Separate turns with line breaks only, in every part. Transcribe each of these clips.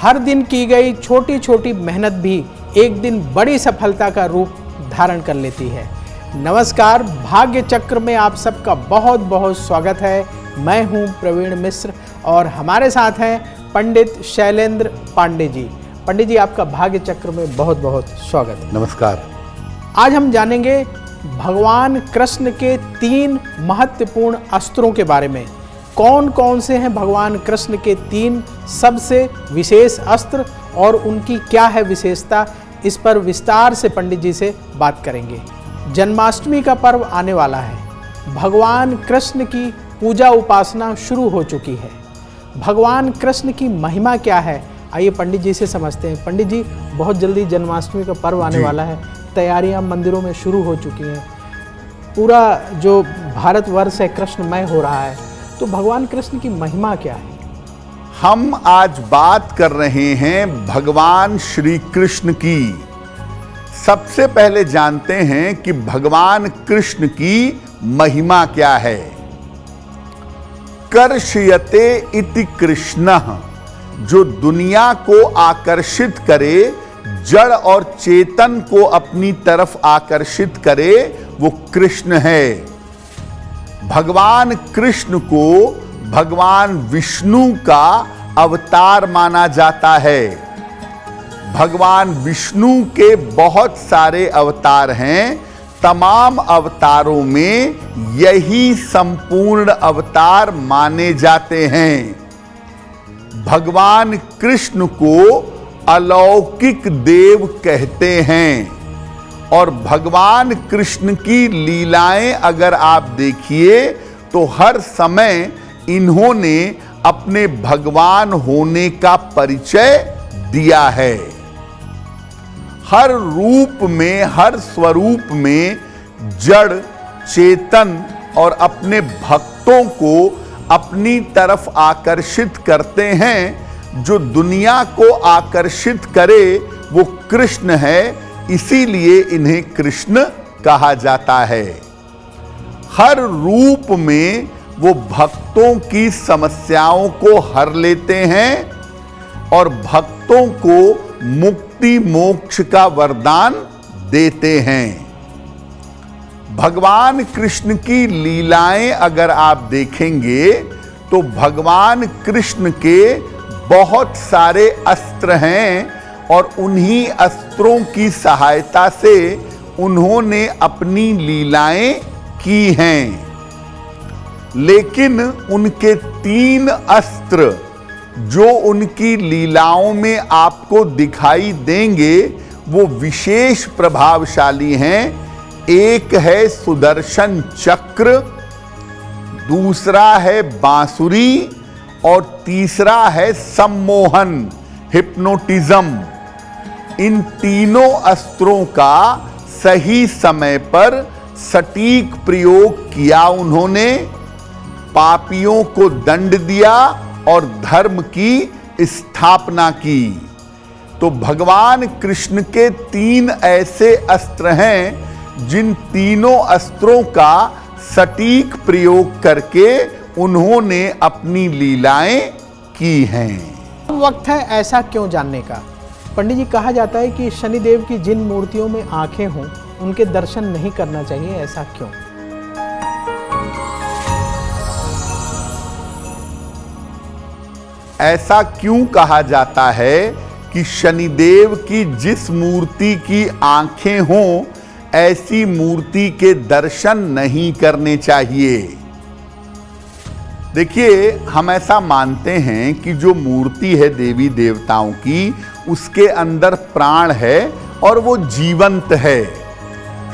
हर दिन की गई छोटी छोटी मेहनत भी एक दिन बड़ी सफलता का रूप धारण कर लेती है। नमस्कार, भाग्य चक्र में आप सबका बहुत बहुत स्वागत है। मैं हूं प्रवीण मिश्र और हमारे साथ हैं पंडित शैलेंद्र पांडे जी। पंडित जी, आपका भाग्य चक्र में बहुत बहुत स्वागत है।
नमस्कार।
आज हम जानेंगे भगवान कृष्ण के 3 महत्वपूर्ण अस्त्रों के बारे में। कौन कौन से हैं भगवान कृष्ण के 3 सबसे विशेष अस्त्र और उनकी क्या है विशेषता, इस पर विस्तार से पंडित जी से बात करेंगे। जन्माष्टमी का पर्व आने वाला है। भगवान कृष्ण की पूजा उपासना शुरू हो चुकी है। भगवान कृष्ण की महिमा क्या है, आइए पंडित जी से समझते हैं। पंडित जी, बहुत जल्दी जन्माष्टमी का पर्व आने वाला है, तैयारियां मंदिरों में शुरू हो चुकी हैं, पूरा जो भारतवर्ष है कृष्णमय हो रहा है, तो भगवान कृष्ण की महिमा क्या है?
हम आज बात कर रहे हैं भगवान श्री कृष्ण की। सबसे पहले जानते हैं कि भगवान कृष्ण की महिमा क्या है। कर्षयते इति कृष्णः, जो दुनिया को आकर्षित करे, जड़ और चेतन को अपनी तरफ आकर्षित करे, वो कृष्ण है। भगवान कृष्ण को भगवान विष्णु का अवतार माना जाता है। भगवान विष्णु के बहुत सारे अवतार हैं। तमाम अवतारों में यही संपूर्ण अवतार माने जाते हैं। भगवान कृष्ण को अलौकिक देव कहते हैं और भगवान कृष्ण की लीलाएं अगर आप देखिए तो हर समय इन्होंने अपने भगवान होने का परिचय दिया है। हर रूप में, हर स्वरूप में जड़, चेतन और अपने भक्तों को अपनी तरफ आकर्षित करते हैं। जो दुनिया को आकर्षित करे वो कृष्ण है, इसीलिए इन्हें कृष्ण कहा जाता है। हर रूप में वो भक्तों की समस्याओं को हर लेते हैं और भक्तों को मुक्ति मोक्ष का वरदान देते हैं। भगवान कृष्ण की लीलाएं अगर आप देखेंगे तो भगवान कृष्ण के बहुत सारे अस्त्र हैं और उन्हीं अस्त्रों की सहायता से उन्होंने अपनी लीलाएं की हैं। लेकिन उनके 3 अस्त्र जो उनकी लीलाओं में आपको दिखाई देंगे वो विशेष प्रभावशाली हैं। एक है सुदर्शन चक्र, दूसरा है बांसुरी और तीसरा है सम्मोहन, हिप्नोटिज्म। इन तीनों अस्त्रों का सही समय पर सटीक प्रयोग किया उन्होंने, पापियों को दंड दिया और धर्म की स्थापना की। तो भगवान कृष्ण के 3 ऐसे अस्त्र हैं जिन तीनों अस्त्रों का सटीक प्रयोग करके उन्होंने अपनी लीलाएं की हैं।
वक्त है ऐसा क्यों जानने का। पंडित जी, कहा जाता है कि शनिदेव की जिन मूर्तियों में आंखें हों उनके दर्शन नहीं करना चाहिए, ऐसा क्यों?
ऐसा क्यों कहा जाता है कि शनिदेव की जिस मूर्ति की आंखें हों ऐसी मूर्ति के दर्शन नहीं करने चाहिए? देखिए, हम ऐसा मानते हैं कि जो मूर्ति है देवी देवताओं की, उसके अंदर प्राण है और वो जीवंत है।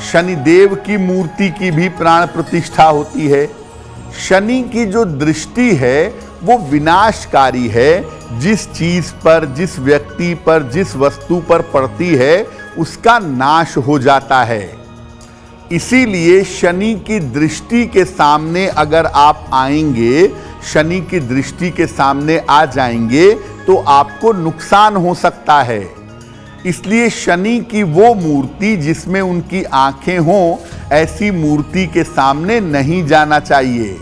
शनिदेव की मूर्ति की भी प्राण प्रतिष्ठा होती है। शनि की जो दृष्टि है वो विनाशकारी है। जिस चीज पर, जिस व्यक्ति पर, जिस वस्तु पर पड़ती है उसका नाश हो जाता है। इसीलिए शनि की दृष्टि के सामने अगर आप आएंगे, शनि की दृष्टि के सामने आ जाएंगे तो आपको नुकसान हो सकता है। इसलिए शनि की वो मूर्ति जिसमें उनकी आंखें हों, ऐसी मूर्ति के सामने नहीं जाना चाहिए।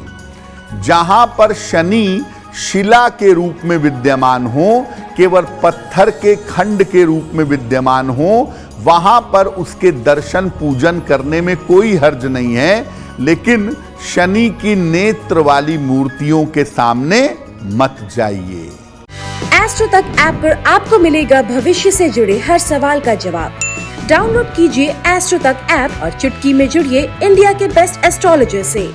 जहां पर शनि शिला के रूप में विद्यमान हो, केवल पत्थर के खंड के रूप में विद्यमान हो, वहां पर उसके दर्शन पूजन करने में कोई हर्ज नहीं है, लेकिन शनि की नेत्र वाली मूर्तियों के सामने मत जाइए।
एस्ट्रो तक ऐप पर आपको मिलेगा भविष्य से जुड़े हर सवाल का जवाब। डाउनलोड कीजिए एस्ट्रो तक ऐप और चुटकी में जुड़िए इंडिया के बेस्ट एस्ट्रोलॉजर से।